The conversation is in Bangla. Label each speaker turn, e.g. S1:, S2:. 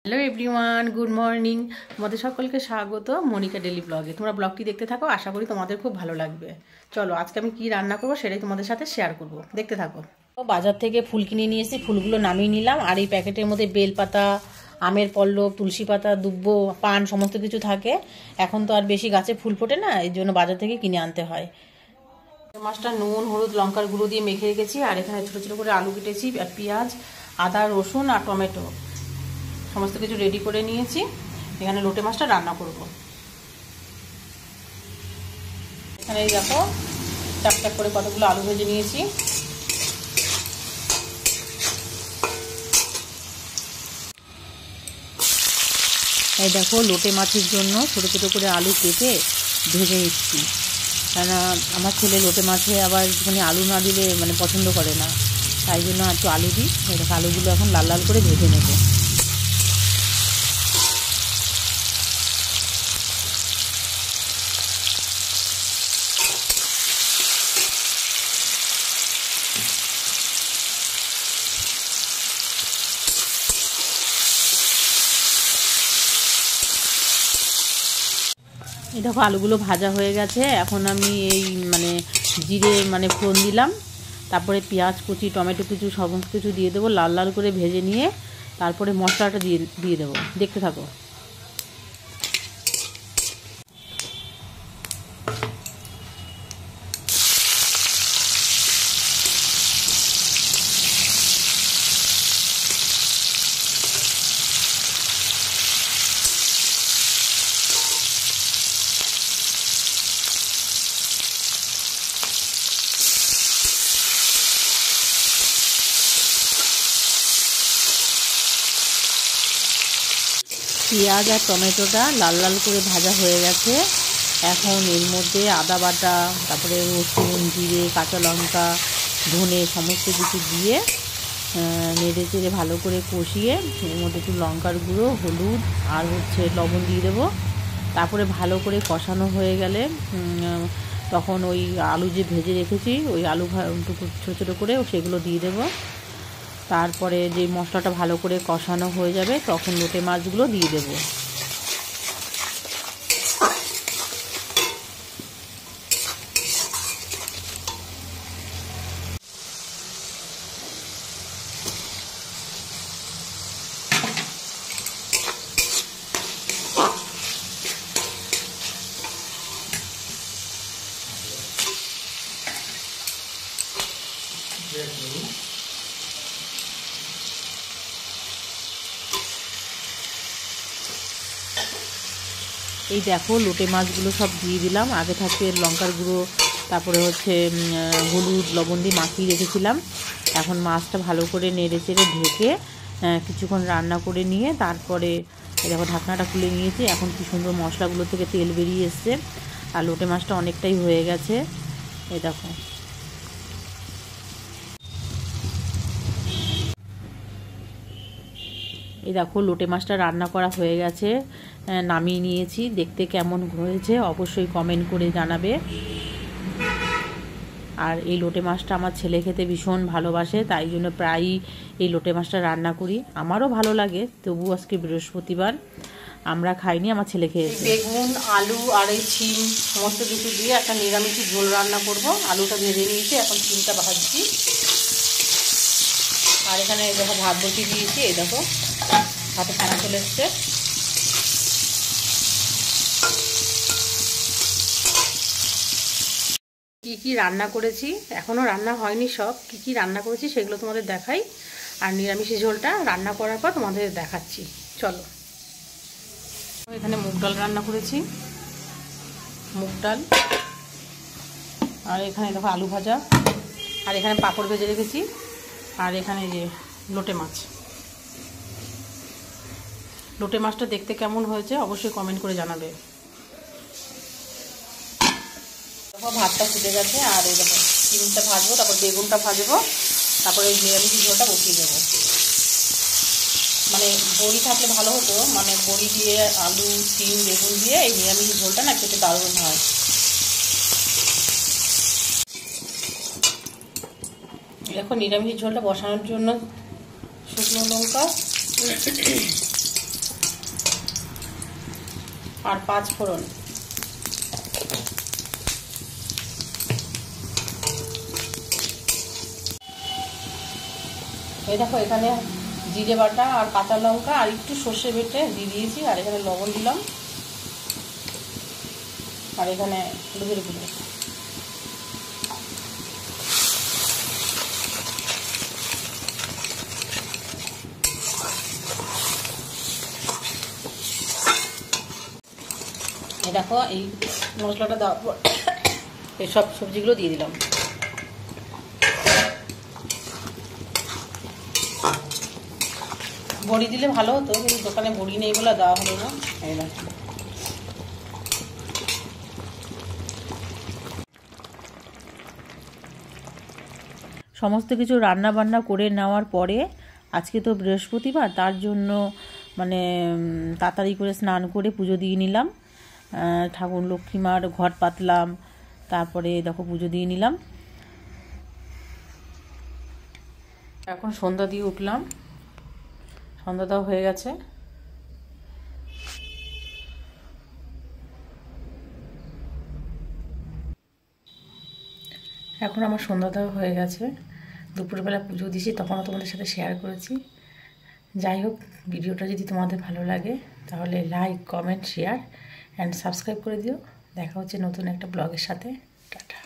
S1: Hello everyone, good morning. তোমাদের সকলকে স্বাগত মনিকা ডেলি ব্লগে। তোমরা ব্লগটি দেখতে থাকো, আশা করি তোমাদের খুব ভালো লাগবে। চলো আজকে আমি কি রান্না করবো সেটাই তোমাদের সাথে শেয়ার করব, দেখতে থাকো। বাজার থেকে ফুল কিনে নিয়ে এসেছি, ফুলগুলো নামিয়ে নিলাম। আর এই প্যাকেটের মধ্যে বেলপাতা, আমের পল্লব, তুলসী পাতা, দুব্বো, পান সমস্ত কিছু থাকে। এখন তো আর বেশি গাছে ফুল ফোটে না, এই জন্য বাজার থেকে কিনে আনতে হয়। মাছটা নুন, হলুদ, লঙ্কার গুঁড়ো দিয়ে মেখে রেখেছি। আর এখানে ছোটো ছোটো করে আলু কেটেছি, আর পেঁয়াজ, আদা, রসুন আর টমেটো সমস্ত কিছু রেডি করে নিয়েছি। এখানে লোটে মাছটা রান্না করব। এখানে দেখো চাপ চাপ করে কতগুলো আলু ভেজে নিয়েছি। এই দেখো লোটে মাছের জন্য ছোটো ছোটো করে আলু কেটে ভেজে নিচ্ছি, কেননা আমার ছেলে লোটে মাছে আবার একটুখানি আলু না দিলে পছন্দ করে না, তাই জন্য একটু আলু দিই। এই দেখো আলুগুলো এখন লাল লাল করে ভেজে নেব। এই দেখো আলুগুলো ভাজা হয়ে গেছে। এখন আমি এই জিরে ফোড়ন দিলাম, তারপরে পেঁয়াজ কুচি, টমেটো কুচি সমস্ত কিছু দিয়ে দেবো, লাল লাল করে ভেজে নিয়ে তারপরে মশলাটা দিয়ে দেবো, দেখতে থাকো। পেঁয়াজ আর টমেটোটা লাল লাল করে ভাজা হয়ে গেছে। এখন এর মধ্যে আদা বাটা, তারপরে রসুন, জিরে, কাঁচা লঙ্কা, ধনে সমস্ত কিছু দিয়ে নেড়ে চেড়ে ভালো করে কষিয়ে এর মধ্যে একটু লঙ্কার গুঁড়ো, হলুদ আর লবণ দিয়ে দেবো। তারপরে ভালো করে কষানো হয়ে গেলে তখন ওই আলু যে ভেজে রেখেছি ওই আলু ছোটো ছোটো করে সেগুলো দিয়ে দেবো। তারপরে যে মশলাটা ভালো করে কষানো হয়ে যাবে তখন লোটে মাছগুলো দিয়ে দেব। এই দেখো লোটে মাছগুলো সব দিয়ে দিলাম। আগে থাকতে লঙ্কার গুঁড়ো, তারপরে হলুদ, লবণ দিয়ে মাখিয়ে রেখেছিলাম। এখন মাছটা ভালো করে নেড়ে চেড়ে ঢেকে কিছুক্ষণ রান্না করে নিয়ে তারপরে দেখো ঢাকনাটা খুলে নিয়েছি। এখন কি সুন্দর মশলাগুলো থেকে তেল বেরিয়ে এসছে, আর লোটে মাছটা অনেকটাই হয়ে গেছে। এই দেখো লোটে মাছটা রান্না করা হয়ে গেছে, নামিয়ে নিয়েছি। দেখতে কেমন হয়েছে অবশ্যই কমেন্ট করে জানাবে। আর এই লোটে মাছটা আমার ছেলে খেতে ভীষণ ভালোবাসে, তাই জন্য প্রায়ই এই লোটে মাছটা রান্না করি। আমারও ভালো লাগে, তবু আজকে বৃহস্পতিবার আমরা খাইনি, আমার ছেলে খেয়েছে। বেগুন, আলু আর এই শিম সমস্ত কিছু দিয়ে একটা নিরামিষ ঝোল রান্না করব। আলুটা ভেজে নিয়েছি, এখন শিমটা ভাজছি। আর এখানে দেখো ভাত বসিয়ে দিয়েছি। এই দেখো হাতে ফেনা চলে এসছে। কি কি রান্না করেছি, এখনও রান্না হয়নি, সব কি কি রান্না করেছি সেগুলো তোমাদের দেখাই। আর নিরামিষি ঝোলটা রান্না করার পর তোমাদের দেখাচ্ছি, চলো। এখানে মুগ ডাল রান্না করেছি, মুগ ডাল। আর এখানে দেখো আলু ভাজা, আর এখানে পাঁপড় ভেজে রেখেছি। আর এখানে যে লোটে মাছ। লোটে মাছটা দেখতে কেমন হয়েছে অবশ্যই কমেন্ট করে জানাবে। ভাতটা ফুটে গেছে, আর এই দেখো চিংড়িটা ভাজবো, তারপর বেগুনটা ভাজবো, তারপরে এই নিরামিষ ঝোলটা বসিয়ে দেবো। বড়ি থাকলে ভালো হতো, বড়ি দিয়ে আলু, শিম, বেগুন দিয়ে এই নিরামিষ ঝোলটা না খেতে দারুণ হয়। এখন নিরামিষ ঝোলটা বসানোর জন্য শুকনো লঙ্কা, আর 5 ফোড়ন। এই দেখো এখানে জিরে বাটা আর কাঁচা লঙ্কা আর একটু সর্ষে বেটে দিয়ে দিয়েছি, আর এখানে লবণ দিলাম, আর এখানে হলুদের গুঁড়ো। এই দেখো এই মশলাটা দেওয়ার পর এই সব সবজিগুলো দিয়ে দিলাম। বড়ি দিলে ভালো হতো, কিন্তু দোকানে বড়ি নেই বলে দেওয়া হলো না। এই দেখো সমস্ত কিছু রান্না বান্না করে নেওয়ার পরে আজকে তো বৃহস্পতিবার, তার জন্য মানে তাড়াতাড়ি করে স্নান করে পুজো দিয়ে নিলাম, ঠাকুর লক্ষ্মী মার ঘট পাতলাম, তারপরে দেখো পুজো দিয়ে নিলাম। এখন সন্ধ্যা দিয়ে উঠলাম, সন্ধ্যা দেওয়া হয়ে গেছে। এখন আমার সন্ধ্যা দেওয়া হয়ে গেছে, দুপুরবেলা পুজো দিয়েছি, তখনও তোমাদের সাথে শেয়ার করেছি। যাই হোক, ভিডিওটা যদি তোমাদের ভালো লাগে তাহলে like, comment, share and subscribe করে দিও। দেখা হচ্ছে নতুন একটা ব্লগের সাথে। টাটা।